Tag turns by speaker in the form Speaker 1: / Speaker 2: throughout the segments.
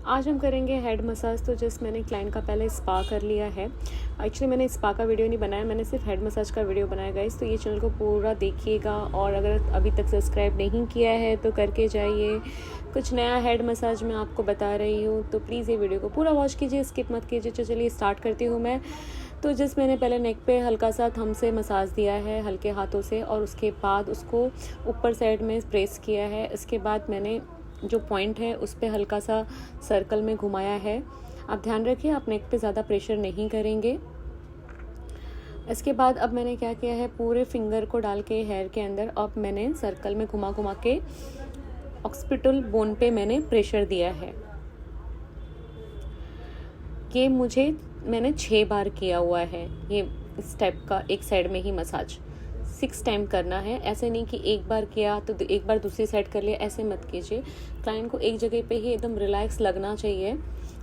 Speaker 1: आज हम करेंगे हेड मसाज। तो जस्ट मैंने क्लाइंट का पहले स्पा कर लिया है। एक्चुअली मैंने स्पा का वीडियो नहीं बनाया, मैंने सिर्फ हेड मसाज का वीडियो बनाया गाइस। तो ये चैनल को पूरा देखिएगा और अगर अभी तक सब्सक्राइब नहीं किया है तो करके जाइए। कुछ नया हेड मसाज मैं आपको बता रही हूँ, तो प्लीज़ ये वीडियो को पूरा वॉच कीजिए, स्किप मत कीजिए। तो चलिए स्टार्ट करती हूँ मैं। तो जस्ट मैंने पहले नेक पे हल्का सा थंब से मसाज दिया है हल्के हाथों से, और उसके बाद उसको ऊपर साइड में प्रेस किया है। इसके बाद मैंने जो पॉइंट है उस पर हल्का सा सर्कल में घुमाया है। आप ध्यान रखिए, आप नेक पे ज़्यादा प्रेशर नहीं करेंगे। इसके बाद अब मैंने क्या किया है, पूरे फिंगर को डाल के हेयर के अंदर अब मैंने सर्कल में घुमा घुमा के ऑक्सीपिटल बोन पे मैंने प्रेशर दिया है। ये मैंने 6 बार किया हुआ है। ये स्टेप का एक साइड में ही मसाज 6 टाइम करना है। ऐसे नहीं कि एक बार किया तो एक बार दूसरी साइड कर लिया, ऐसे मत कीजिए। क्लाइंट को एक जगह पे ही एकदम रिलैक्स लगना चाहिए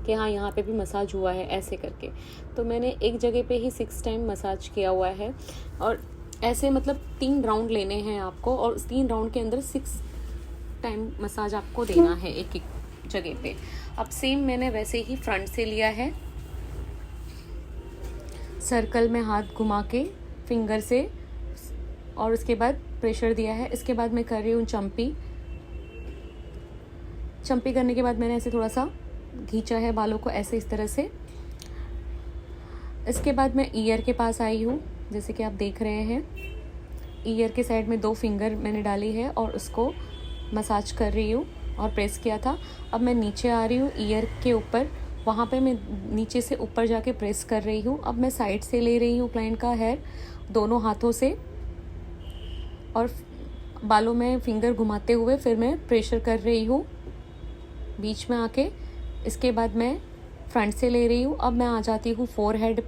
Speaker 1: कि हाँ यहाँ पे भी मसाज हुआ है, ऐसे करके। तो मैंने एक जगह पे ही 6 टाइम मसाज किया हुआ है, और ऐसे मतलब 3 राउंड लेने हैं आपको, और 3 राउंड के अंदर 6 टाइम मसाज आपको देना है एक एक जगह पे। अब सेम मैंने वैसे ही फ्रंट से लिया है, सर्कल में हाथ घुमा के फिंगर से, और उसके बाद प्रेशर दिया है। इसके बाद मैं कर रही हूँ चंपी करने के बाद मैंने ऐसे थोड़ा सा खींचा है बालों को, ऐसे इस तरह से। इसके बाद मैं ईयर के पास आई हूँ, जैसे कि आप देख रहे हैं। ईयर के साइड में 2 फिंगर मैंने डाली है और उसको मसाज कर रही हूँ और प्रेस किया था। अब मैं नीचे आ रही हूँ ईयर के ऊपर, वहाँ पे मैं नीचे से ऊपर जाके प्रेस कर रही हूँ। अब मैं साइड से ले रही हूँ क्लाइंट का हेयर दोनों हाथों से, और बालों में फिंगर घुमाते हुए फिर मैं प्रेशर कर रही हूँ बीच में आके। इसके बाद मैं फ्रंट से ले रही हूँ। अब मैं आ जाती हूँ फोरहेड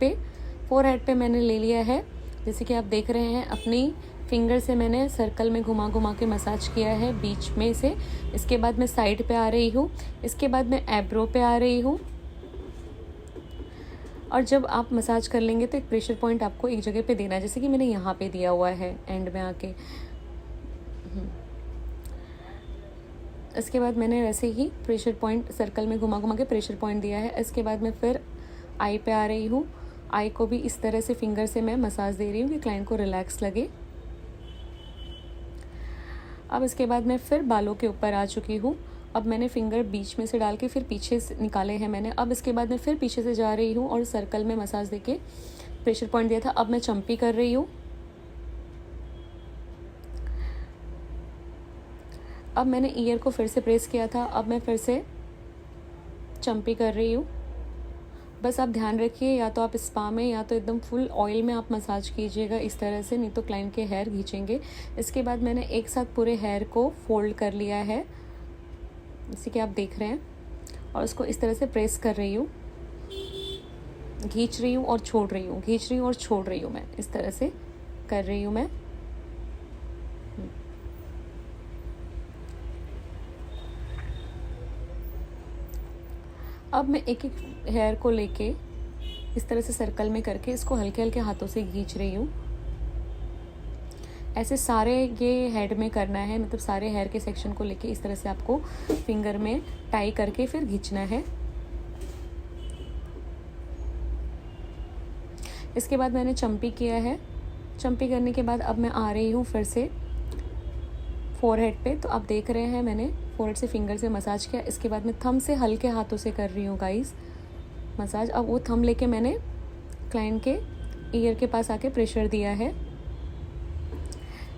Speaker 1: पे मैंने ले लिया है, जैसे कि आप देख रहे हैं। अपनी फिंगर से मैंने सर्कल में घुमा घुमा के मसाज किया है बीच में से। इसके बाद मैं साइड पे आ रही हूँ। इसके बाद मैं एब्रो पे आ रही हूँ। और जब आप मसाज कर लेंगे तो एक प्रेशर पॉइंट आपको एक जगह पे देना है, जैसे कि मैंने यहाँ पे दिया हुआ है एंड में आके। इसके बाद मैंने वैसे ही प्रेशर पॉइंट सर्कल में घुमा घुमा के प्रेशर पॉइंट दिया है। इसके बाद मैं फिर आई पे आ रही हूँ। आई को भी इस तरह से फिंगर से मैं मसाज दे रही हूँ कि क्लाइंट को रिलैक्स लगे। अब इसके बाद मैं फिर बालों के ऊपर आ चुकी हूँ। अब मैंने फिंगर बीच में से डाल के फिर पीछे से निकाले हैं मैंने। अब इसके बाद मैं फिर पीछे से जा रही हूँ और सर्कल में मसाज देके प्रेशर पॉइंट दिया था। अब मैं चंपी कर रही हूँ। अब मैंने ईयर को फिर से प्रेस किया था, अब मैं फिर से चंपी कर रही हूँ। बस आप ध्यान रखिए, या तो आप स्पा में या तो एकदम फुल ऑयल में आप मसाज कीजिएगा इस तरह से, नहीं तो क्लाइंट के हेयर खींचेंगे। इसके बाद मैंने एक साथ पूरे हेयर को फोल्ड कर लिया है, जैसे कि आप देख रहे हैं, और उसको इस तरह से प्रेस कर रही हूँ, खींच रही हूँ और छोड़ रही हूँ, खींच रही हूँ और छोड़ रही हूँ। मैं इस तरह से कर रही हूँ मैं। अब मैं एक एक हेयर को लेके इस तरह से सर्कल में करके इसको हल्के हल्के हाथों से खींच रही हूँ। ऐसे सारे ये हेड में करना है, मतलब सारे हेयर के सेक्शन को लेके इस तरह से आपको फिंगर में टाई करके फिर खींचना है। इसके बाद मैंने चंपी किया है। चंपी करने के बाद अब मैं आ रही हूँ फिर से फोरहेड पे। तो आप देख रहे हैं मैंने फोरहेड से फिंगर से मसाज किया। इसके बाद मैं थंब से हल्के हाथों से कर रही हूँ गाइस मसाज। अब वो थंब लेके मैंने क्लाइंट के ईयर के पास आके प्रेशर दिया है।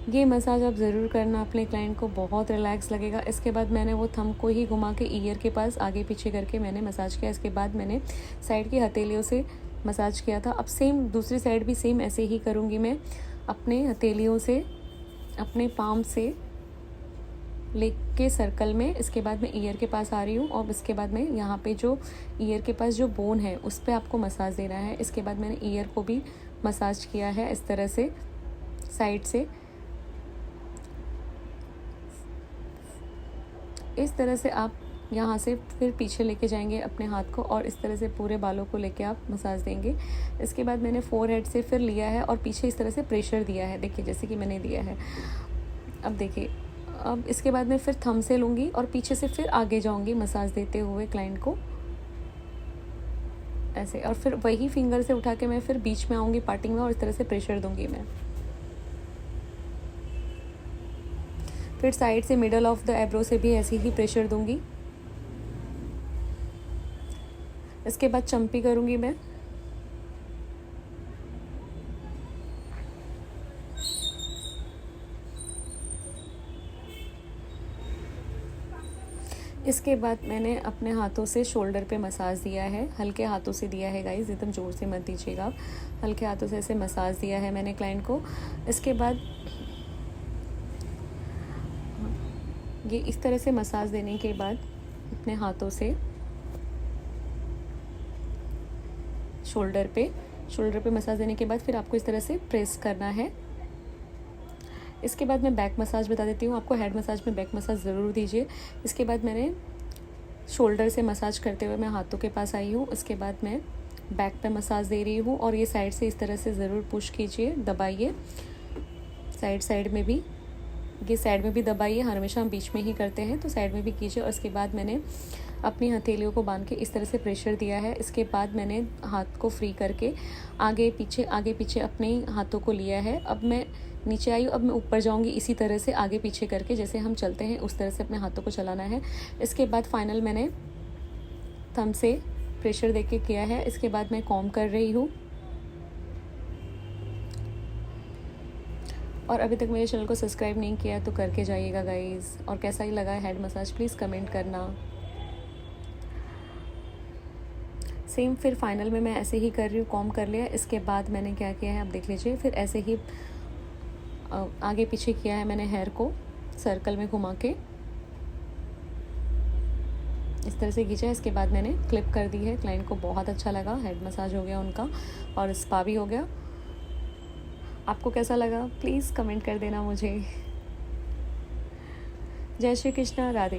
Speaker 1: ये मसाज आप ज़रूर करना अपने क्लाइंट को, बहुत रिलैक्स लगेगा। इसके बाद मैंने वो थंब को ही घुमा के ईयर के पास आगे पीछे करके मैंने मसाज किया। इसके बाद मैंने साइड की हथेलियों से मसाज किया था। अब सेम दूसरी साइड भी सेम ऐसे ही करूँगी मैं, अपने हथेलियों से, अपने पाम से लेके सर्कल में। इसके बाद मैं ईयर के पास आ रही हूँ, और इसके बाद मैं यहाँ पे जो ईयर के पास जो बोन है उस पर आपको मसाज देना है। इसके बाद मैंने ईयर को भी मसाज किया है इस तरह से साइड से। इस तरह से आप यहाँ से फिर पीछे लेके जाएंगे अपने हाथ को, और इस तरह से पूरे बालों को लेके आप मसाज देंगे। इसके बाद मैंने फोरहेड से फिर लिया है और पीछे इस तरह से प्रेशर दिया है, देखिए जैसे कि मैंने दिया है। अब देखिए अब इसके बाद मैं फिर थंब से लूँगी और पीछे से फिर आगे जाऊँगी मसाज देते हुए क्लाइंट को ऐसे, और फिर वही फिंगर से उठा के मैं फिर बीच में आऊँगी पार्टिंग में और इस तरह से प्रेशर दूँगी मैं। फिर साइड से मिडल ऑफ द आईब्रो से भी ऐसे ही प्रेशर दूँगी। इसके बाद चंपी करूँगी मैं। इसके बाद मैंने अपने हाथों से शोल्डर पे मसाज दिया है, हल्के हाथों से दिया है गाइस, एकदम ज़ोर से मत दीजिएगा आप, हल्के हाथों से ऐसे मसाज दिया है मैंने क्लाइंट को। इसके बाद ये इस तरह से मसाज देने के बाद अपने हाथों से शोल्डर पे मसाज देने के बाद फिर आपको इस तरह से प्रेस करना है। इसके बाद मैं बैक मसाज बता देती हूँ आपको, हेड मसाज में बैक मसाज ज़रूर दीजिए। इसके बाद मैंने शोल्डर से मसाज करते हुए मैं हाथों के पास आई हूँ। इसके बाद मैं बैक पे मसाज दे रही हूँ और ये साइड से इस तरह से ज़रूर पुश कीजिए, दबाइए साइड में भी, ये साइड में भी दबाइए, हमेशा हम बीच में ही करते हैं तो साइड में भी कीजिए। और इसके बाद मैंने अपनी हथेलियों को बांध के इस तरह से प्रेशर दिया है। इसके बाद मैंने हाथ को फ्री करके आगे पीछे अपने हाथों को लिया है। अब मैं नीचे आई हूँ, अब मैं ऊपर जाऊँगी इसी तरह से आगे पीछे करके, जैसे हम चलते हैं उस तरह से अपने हाथों को चलाना है। इसके बाद फाइनल मैंने थंब से प्रेशर देके किया है। इसके बाद मैं कॉम्ब कर रही हूँ। और अभी तक मेरे चैनल को सब्सक्राइब नहीं किया तो करके जाइएगा गाइस। और कैसा ही लगा हेड मसाज प्लीज़ कमेंट करना। सेम फिर फाइनल में मैं ऐसे ही कर रही हूँ, कॉम्ब कर लिया। इसके बाद मैंने क्या किया है आप देख लीजिए, फिर ऐसे ही आगे पीछे किया है मैंने हेयर को सर्कल में घुमा के इस तरह से खींचा। इसके बाद मैंने क्लिप कर दी है। क्लाइंट को बहुत अच्छा लगा, हेड मसाज हो गया उनका और स्पा भी हो गया। आपको कैसा लगा प्लीज़ कमेंट कर देना मुझे। जय श्री कृष्णा, राधे।